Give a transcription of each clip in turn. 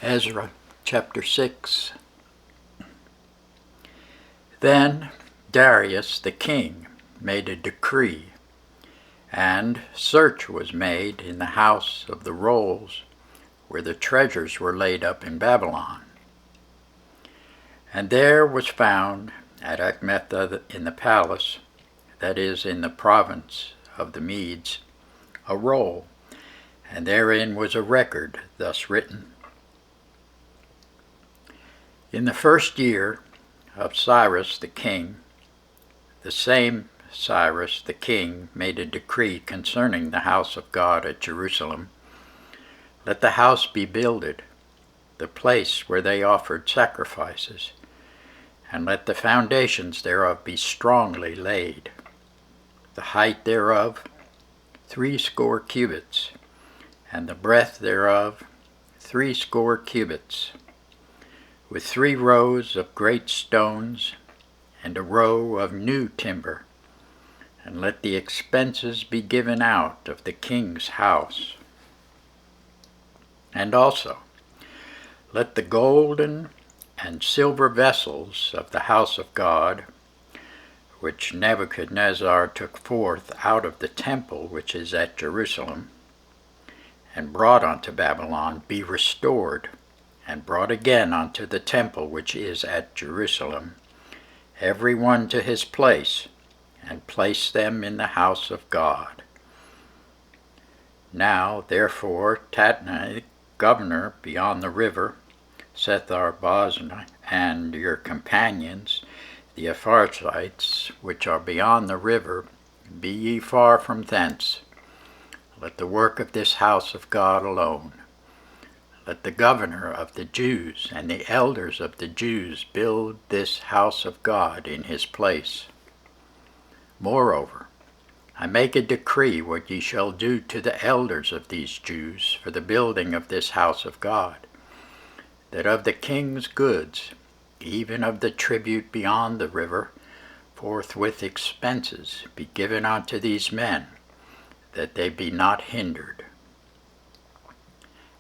Ezra chapter 6. Then Darius the king made a decree, and search was made in the house of the rolls where the treasures were laid up in Babylon. And there was found at Achmetha in the palace, that is, in the province of the Medes, a roll, and therein was a record thus written: In the first year of Cyrus the king, the same Cyrus the king made a decree concerning the house of God at Jerusalem. Let the house be builded, the place where they offered sacrifices, and let the foundations thereof be strongly laid. The height thereof 80 cubits, and the breadth thereof 80 cubits, with 3 rows of great stones, and a row of new timber. And let the expenses be given out of the king's house. And also, let the golden and silver vessels of the house of God, which Nebuchadnezzar took forth out of the temple which is at Jerusalem, and brought unto Babylon, be restored, and brought again unto the temple which is at Jerusalem, every one to his place, and place them in the house of God. Now, therefore, Tatnai, governor beyond the river, Sethar-boznai, and your companions, the Apharchites, which are beyond the river, be ye far from thence. Let the work of this house of God alone. Let the governor of the Jews and the elders of the Jews build this house of God in his place. Moreover, I make a decree what ye shall do to the elders of these Jews for the building of this house of God, that of the king's goods, even of the tribute beyond the river, forthwith expenses be given unto these men, that they be not hindered.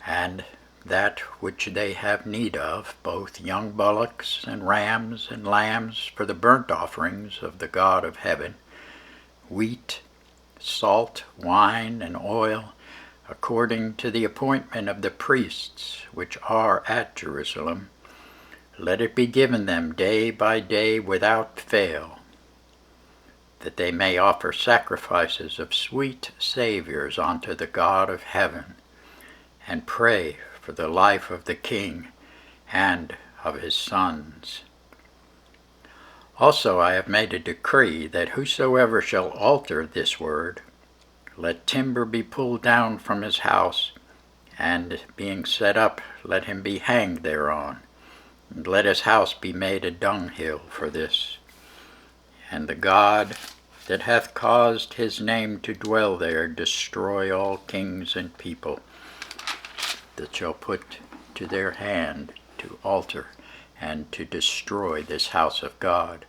And that which they have need of, both young bullocks and rams and lambs for the burnt offerings of the God of heaven, wheat, salt, wine, and oil, according to the appointment of the priests which are at Jerusalem, let it be given them day by day without fail, that they may offer sacrifices of sweet savours unto the God of heaven, and pray for the life of the king and of his sons. Also I have made a decree that whosoever shall alter this word, let timber be pulled down from his house, and being set up, let him be hanged thereon, and let his house be made a dunghill for this. And the God that hath caused his name to dwell there destroy all kings and people that shall put to their hand to alter and to destroy this house of God,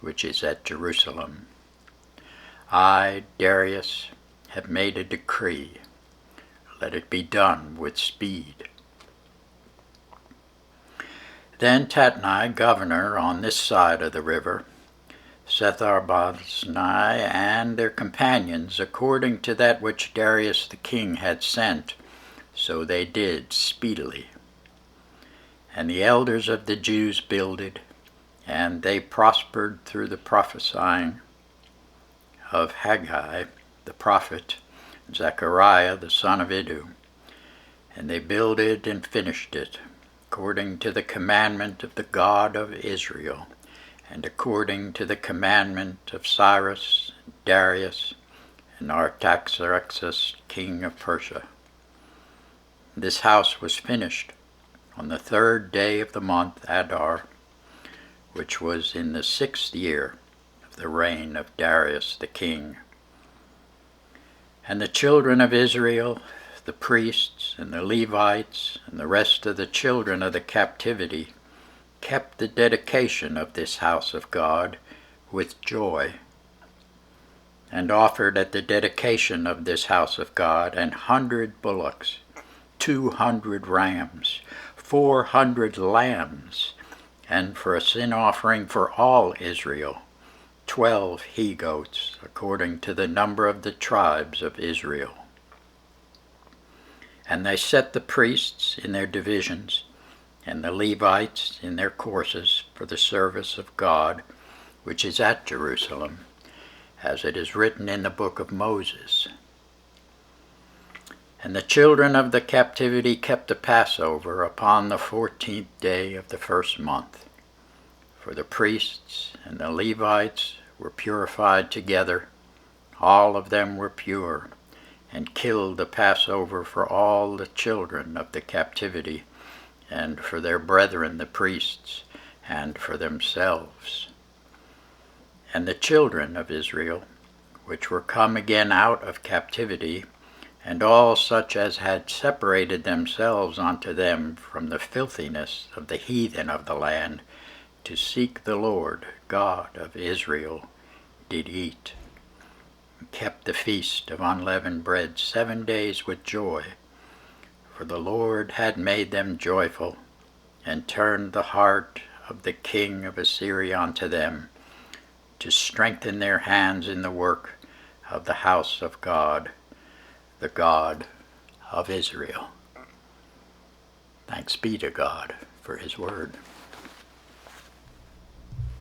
which is at Jerusalem. I, Darius, have made a decree. Let it be done with speed. Then Tatnai, governor on this side of the river, Sethar-boznai, and their companions, according to that which Darius the king had sent, so they did speedily. And the elders of the Jews builded, and they prospered through the prophesying of Haggai the prophet, Zechariah the son of Iddu. And they builded and finished it, according to the commandment of the God of Israel, and according to the commandment of Cyrus, Darius, and Artaxerxes, king of Persia. This house was finished on the 3rd day of the month Adar, which was in the 6th year of the reign of Darius the king. And the children of Israel, the priests and the Levites, and the rest of the children of the captivity, kept the dedication of this house of God with joy, and offered at the dedication of this house of God 100 bullocks, 200 rams, 400 lambs, and for a sin offering for all Israel, 12 he-goats, according to the number of the tribes of Israel. And they set the priests in their divisions, and the Levites in their courses for the service of God, which is at Jerusalem, as it is written in the book of Moses. And the children of the captivity kept the Passover upon the 14th day of the first month. For the priests and the Levites were purified together, all of them were pure, and killed the Passover for all the children of the captivity, and for their brethren the priests, and for themselves. And the children of Israel, which were come again out of captivity, and all such as had separated themselves unto them from the filthiness of the heathen of the land, to seek the Lord God of Israel, did eat, and kept the feast of unleavened bread 7 days with joy, for the Lord had made them joyful, and turned the heart of the king of Assyria unto them, to strengthen their hands in the work of the house of God, the God of Israel. Thanks be to God for his word.